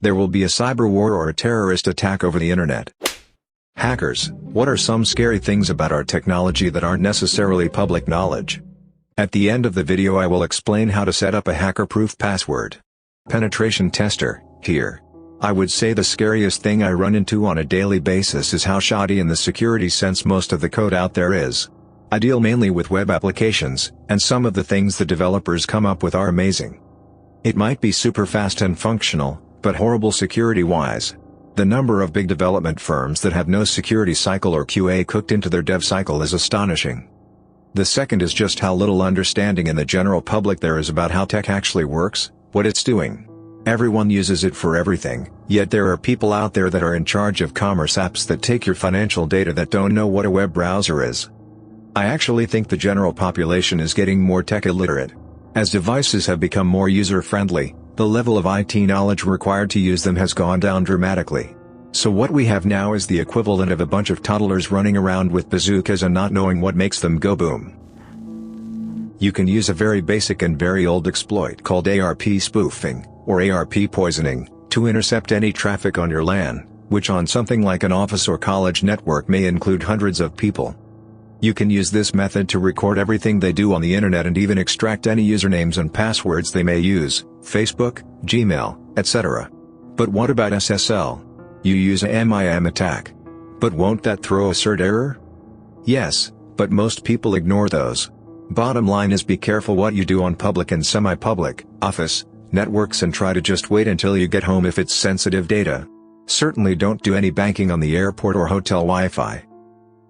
There will be a cyber war or a terrorist attack over the internet. Hackers, what are some scary things about our technology that aren't necessarily public knowledge? At the end of the video I will explain how to set up a hacker-proof password. Penetration tester, here. I would say the scariest thing I run into on a daily basis is how shoddy in the security sense most of the code out there is. I deal mainly with web applications, and some of the things the developers come up with are amazing. It might be super fast and functional, but horrible security-wise. The number of big development firms that have no security cycle or QA cooked into their dev cycle is astonishing. The second is just how little understanding in the general public there is about how tech actually works, what it's doing. Everyone uses it for everything, yet there are people out there that are in charge of commerce apps that take your financial data that don't know what a web browser is. I actually think the general population is getting more tech illiterate. As devices have become more user-friendly, the level of IT knowledge required to use them has gone down dramatically. So what we have now is the equivalent of a bunch of toddlers running around with bazookas and not knowing what makes them go boom. You can use a very basic and very old exploit called ARP spoofing, or ARP poisoning, to intercept any traffic on your LAN, which on something like an office or college network may include hundreds of people. You can use this method to record everything they do on the internet and even extract any usernames and passwords they may use, Facebook, Gmail, etc. But what about SSL? You use a MIM attack. But won't that throw a CERT error? Yes, but most people ignore those. Bottom line is be careful what you do on public and semi-public, office, networks and try to just wait until you get home if it's sensitive data. Certainly don't do any banking on the airport or hotel Wi-Fi.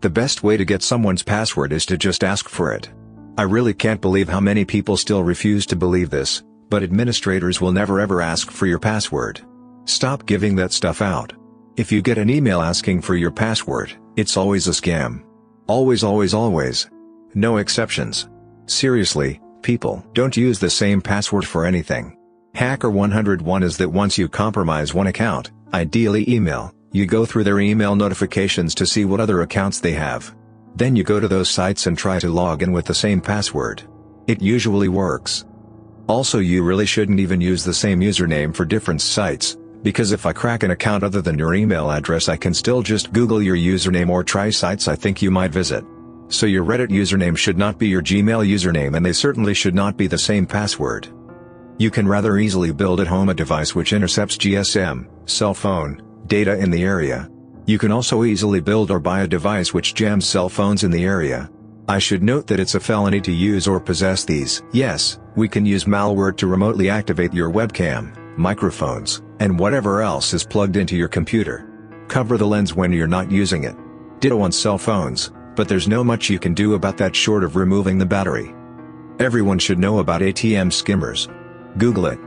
The best way to get someone's password is to just ask for it. I really can't believe how many people still refuse to believe this, but administrators will never ever ask for your password. Stop giving that stuff out. If you get an email asking for your password, it's always a scam. Always, always, always. No exceptions. Seriously, people don't use the same password for anything. Hacker 101 is that once you compromise one account, ideally email, you go through their email notifications to see what other accounts they have. Then you go to those sites and try to log in with the same password. It usually works. Also, you really shouldn't even use the same username for different sites, because if I crack an account other than your email address I can still just Google your username or try sites I think you might visit. So your Reddit username should not be your Gmail username and they certainly should not be the same password. You can rather easily build at home a device which intercepts GSM, cell phone, data in the area. You can also easily build or buy a device which jams cell phones in the area. I should note that it's a felony to use or possess these. Yes, we can use malware to remotely activate your webcam, microphones, and whatever else is plugged into your computer. Cover the lens when you're not using it. Ditto on cell phones, but there's no much you can do about that short of removing the battery. Everyone should know about ATM skimmers. Google it.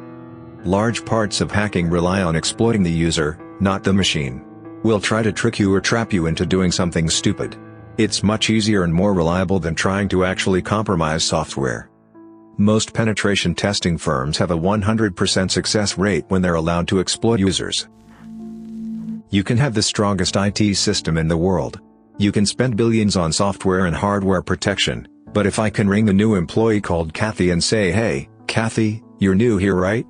Large parts of hacking rely on exploiting the user, not the machine. We'll try to trick you or trap you into doing something stupid. It's much easier and more reliable than trying to actually compromise software. Most penetration testing firms have a 100% success rate when they're allowed to exploit users. You can have the strongest IT system in the world. You can spend billions on software and hardware protection, but if I can ring a new employee called Kathy and say, "Hey, Kathy, you're new here, right?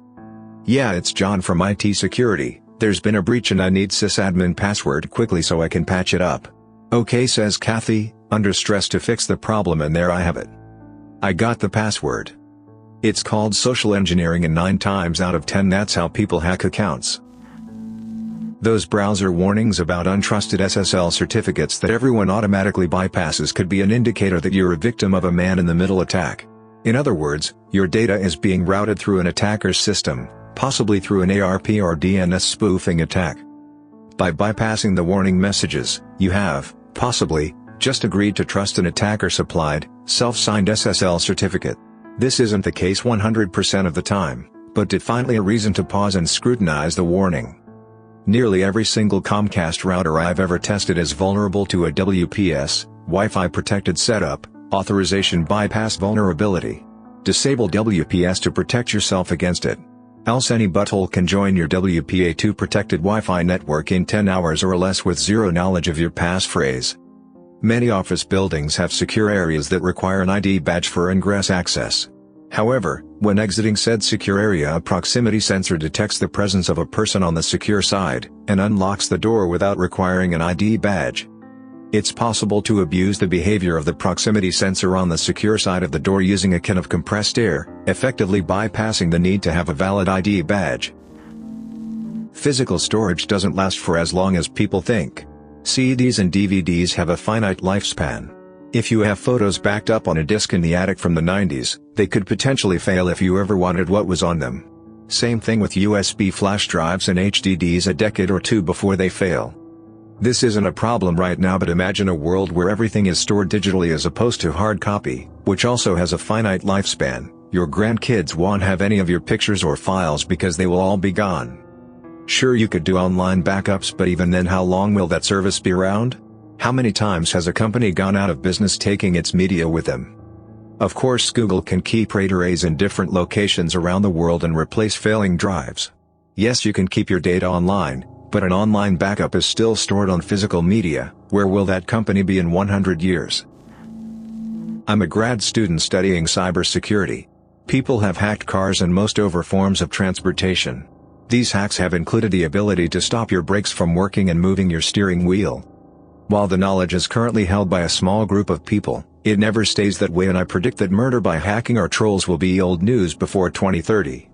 Yeah, it's John from IT security. There's been a breach and I need sysadmin password quickly so I can patch it up." "Okay," says Kathy, under stress to fix the problem, and there I have it. I got the password. It's called social engineering, and 9 times out of 10 that's how people hack accounts. Those browser warnings about untrusted SSL certificates that everyone automatically bypasses could be an indicator that you're a victim of a man-in-the-middle attack. In other words, your data is being routed through an attacker's system, possibly through an ARP or DNS spoofing attack. By bypassing the warning messages, you have, possibly, just agreed to trust an attacker-supplied, self-signed SSL certificate. This isn't the case 100% of the time, but definitely a reason to pause and scrutinize the warning. Nearly every single Comcast router I've ever tested is vulnerable to a WPS, Wi-Fi protected setup, authorization bypass vulnerability. Disable WPS to protect yourself against it. Else any butthole can join your WPA2 protected Wi-Fi network in 10 hours or less with zero knowledge of your passphrase. Many office buildings have secure areas that require an ID badge for ingress access. However, when exiting said secure area, a proximity sensor detects the presence of a person on the secure side, and unlocks the door without requiring an ID badge. It's possible to abuse the behavior of the proximity sensor on the secure side of the door using a can of compressed air, effectively bypassing the need to have a valid ID badge. Physical storage doesn't last for as long as people think. CDs and DVDs have a finite lifespan. If you have photos backed up on a disc in the attic from the 90s, they could potentially fail if you ever wanted what was on them. Same thing with USB flash drives and HDDs a decade or two before they fail. This isn't a problem right now, but imagine a world where everything is stored digitally as opposed to hard copy, which also has a finite lifespan. Your grandkids won't have any of your pictures or files because they will all be gone. Sure, you could do online backups, but even then, how long will that service be around? How many times has a company gone out of business taking its media with them? Of course, Google can keep RAID arrays in different locations around the world and replace failing drives. Yes, you can keep your data online, but an online backup is still stored on physical media. Where will that company be in 100 years? I'm a grad student studying cybersecurity. People have hacked cars and most other forms of transportation. These hacks have included the ability to stop your brakes from working and moving your steering wheel. While the knowledge is currently held by a small group of people, it never stays that way, and I predict that murder by hacking or trolls will be old news before 2030.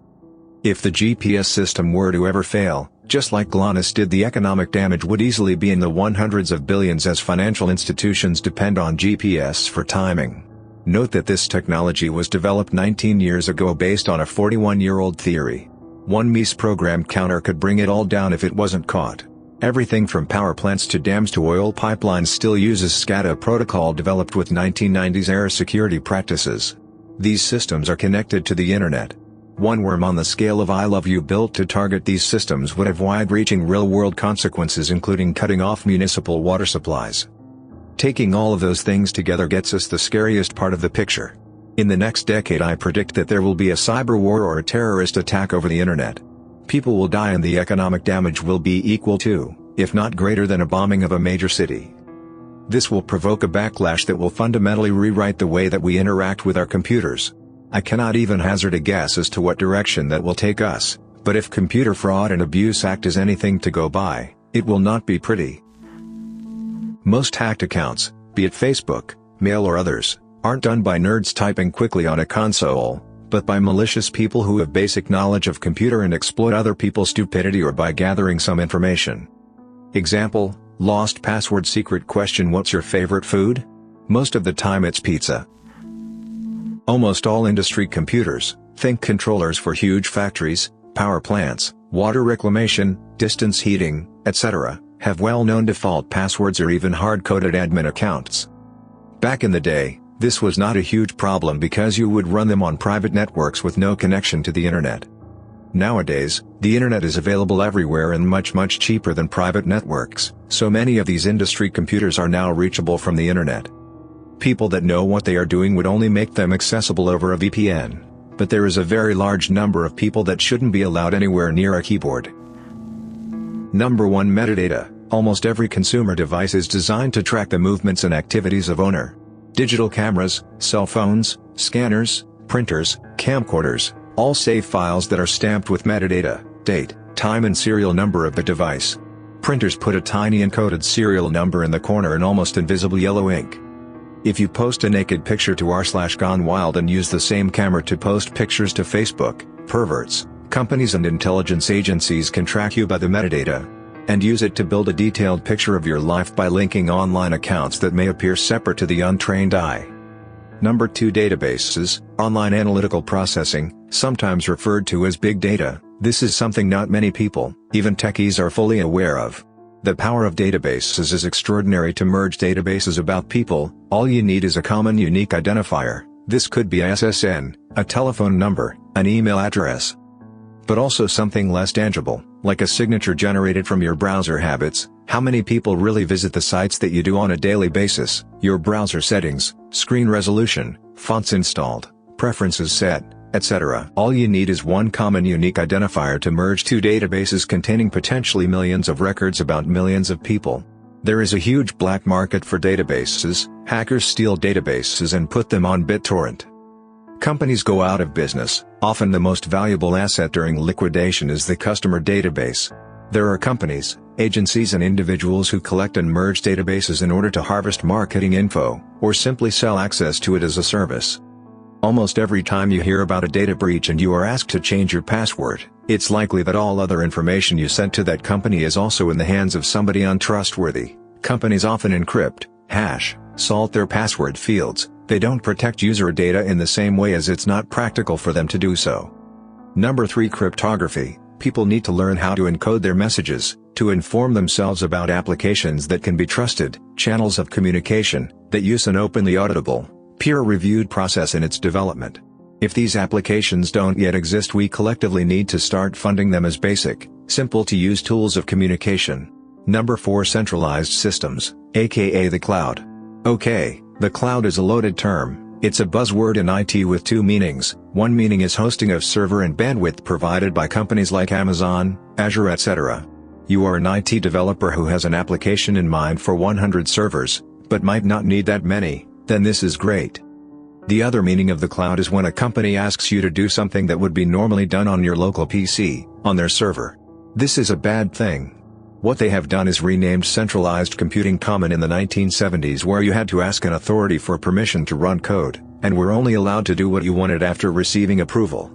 If the GPS system were to ever fail, just like GLONASS did, the economic damage would easily be in the hundreds of billions, as financial institutions depend on GPS for timing. Note that this technology was developed 19 years ago based on a 41-year-old theory. One misprogrammed counter could bring it all down if it wasn't caught. Everything from power plants to dams to oil pipelines still uses SCADA protocol developed with 1990s-era security practices. These systems are connected to the internet. One worm on the scale of I love you built to target these systems would have wide-reaching real-world consequences, including cutting off municipal water supplies. Taking all of those things together gets us the scariest part of the picture. In the next decade, I predict that there will be a cyber war or a terrorist attack over the internet. People will die and the economic damage will be equal to, if not greater than, a bombing of a major city. This will provoke a backlash that will fundamentally rewrite the way that we interact with our computers. I cannot even hazard a guess as to what direction that will take us, but if Computer Fraud and Abuse Act is anything to go by, it will not be pretty. Most hacked accounts, be it Facebook, mail or others, aren't done by nerds typing quickly on a console, but by malicious people who have basic knowledge of computer and exploit other people's stupidity, or by gathering some information. Example: lost password, secret question, what's your favorite food? Most of the time it's pizza. Almost all industry computers, think controllers for huge factories, power plants, water reclamation, distance heating, etc., have well-known default passwords or even hard-coded admin accounts. Back in the day, this was not a huge problem because you would run them on private networks with no connection to the internet. Nowadays, the internet is available everywhere and much cheaper than private networks, so many of these industry computers are now reachable from the internet. People that know what they are doing would only make them accessible over a VPN, but there is a very large number of people that shouldn't be allowed anywhere near a keyboard. Number 1. Metadata. Almost every consumer device is designed to track the movements and activities of owner. Digital cameras, cell phones, scanners, printers, camcorders, all save files that are stamped with metadata, date, time and serial number of the device. Printers put a tiny encoded serial number in the corner in almost invisible yellow ink. If you post a naked picture to r/gonewild and use the same camera to post pictures to Facebook, perverts, companies and intelligence agencies can track you by the metadata, and use it to build a detailed picture of your life by linking online accounts that may appear separate to the untrained eye. Number 2. Databases, online analytical processing, sometimes referred to as big data. This is something not many people, even techies, are fully aware of. The power of databases is extraordinary. To merge databases about people, all you need is a common unique identifier. This could be a SSN, a telephone number, an email address, but also something less tangible, like a signature generated from your browser habits. How many people really visit the sites that you do on a daily basis? Your browser settings, screen resolution, fonts installed, preferences set, etc. All you need is one common unique identifier to merge two databases containing potentially millions of records about millions of people. There is a huge black market for databases. Hackers steal databases and put them on BitTorrent. Companies go out of business. Often the most valuable asset during liquidation is the customer database. There are companies, agencies and individuals who collect and merge databases in order to harvest marketing info, or simply sell access to it as a service. Almost every time you hear about a data breach and you are asked to change your password, it's likely that all other information you sent to that company is also in the hands of somebody untrustworthy. Companies often encrypt, hash, salt their password fields. They don't protect user data in the same way as it's not practical for them to do so. Number 3. Cryptography. People need to learn how to encode their messages, to inform themselves about applications that can be trusted, channels of communication, that use an openly auditable, peer-reviewed process in its development. If these applications don't yet exist, we collectively need to start funding them as basic, simple-to-use tools of communication. Number 4. Centralized systems, aka the cloud. Okay, the cloud is a loaded term. It's a buzzword in IT with two meanings. One meaning is hosting of server and bandwidth provided by companies like Amazon, Azure, etc. You are an IT developer who has an application in mind for 100 servers, but might not need that many, then this is great. The other meaning of the cloud is when a company asks you to do something that would be normally done on your local PC, on their server. This is a bad thing. What they have done is renamed centralized computing common in the 1970s, where you had to ask an authority for permission to run code, and were only allowed to do what you wanted after receiving approval.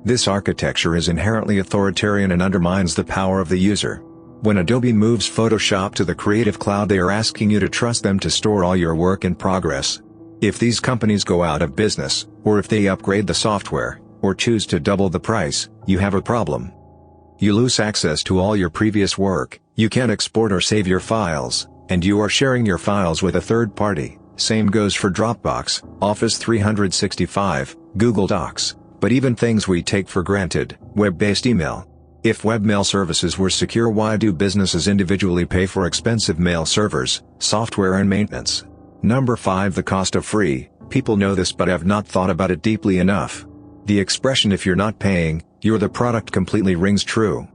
This architecture is inherently authoritarian and undermines the power of the user. When Adobe moves Photoshop to the Creative Cloud, they are asking you to trust them to store all your work in progress. If these companies go out of business, or if they upgrade the software, or choose to double the price, you have a problem. You lose access to all your previous work, you can't export or save your files, and you are sharing your files with a third party. Same goes for Dropbox, Office 365, Google Docs, but even things we take for granted, web-based email. If webmail services were secure, why do businesses individually pay for expensive mail servers, software and maintenance? Number 5. The cost of free. People know this but have not thought about it deeply enough. The expression "if you're not paying, you're the product" completely rings true.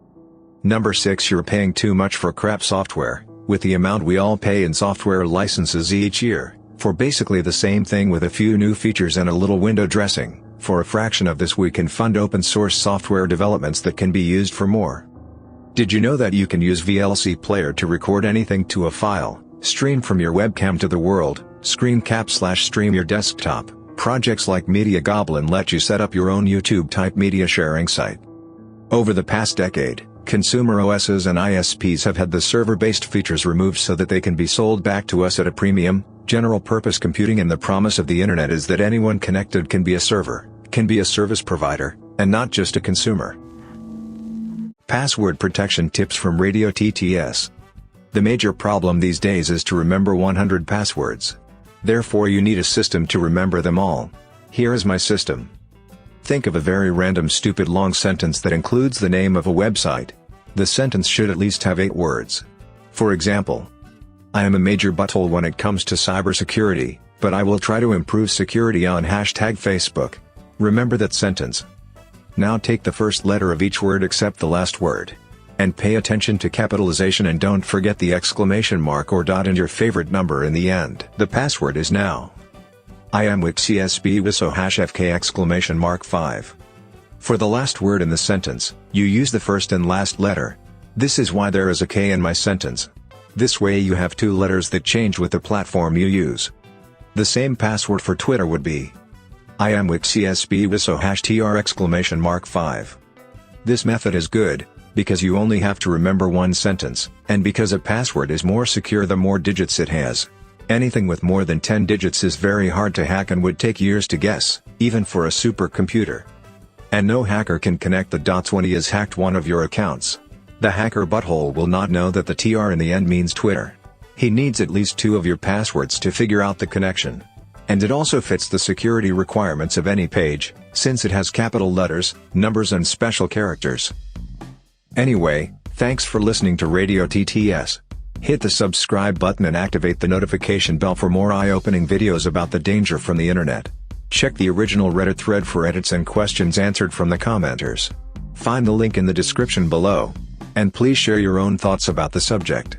Number 6. You're paying too much for crap software, with the amount we all pay in software licenses each year, for basically the same thing with a few new features and a little window dressing. For a fraction of this we can fund open source software developments that can be used for more. Did you know that you can use VLC Player to record anything to a file, stream from your webcam to the world, screen cap/stream your desktop? Projects like Media Goblin let you set up your own YouTube-type media sharing site. Over the past decade, consumer OSs and ISPs have had the server-based features removed so that they can be sold back to us at a premium. General-purpose computing and the promise of the internet is that anyone connected can be a server, can be a service provider, and not just a consumer. Password protection tips from Radio TTS. The major problem these days is to remember 100 passwords. Therefore you need a system to remember them all. Here is my system. Think of a very random stupid long sentence that includes the name of a website. The sentence should at least have 8 words. For example, I am a major butthole when it comes to cybersecurity, but I will try to improve security on #Facebook. Remember that sentence. Now take the first letter of each word except the last word. And pay attention to capitalization and don't forget the exclamation mark or dot and your favorite number in the end. The password is now I am WICSB WISO #FK exclamation mark 5. For the last word in the sentence, you use the first and last letter. This is why there is a K in my sentence. This way you have 2 letters that change with the platform you use. The same password for Twitter would be I am WICSB WISO #TR exclamation mark 5. This method is good, because you only have to remember one sentence, and because a password is more secure the more digits it has. Anything with more than 10 digits is very hard to hack and would take years to guess, even for a supercomputer. And no hacker can connect the dots when he has hacked one of your accounts. The hacker butthole will not know that the TR in the end means Twitter. He needs at least 2 of your passwords to figure out the connection. And it also fits the security requirements of any page, since it has capital letters, numbers and special characters. Anyway, thanks for listening to Radio TTS. Hit the subscribe button and activate the notification bell for more eye-opening videos about the danger from the internet. Check the original Reddit thread for edits and questions answered from the commenters. Find the link in the description below. And please share your own thoughts about the subject.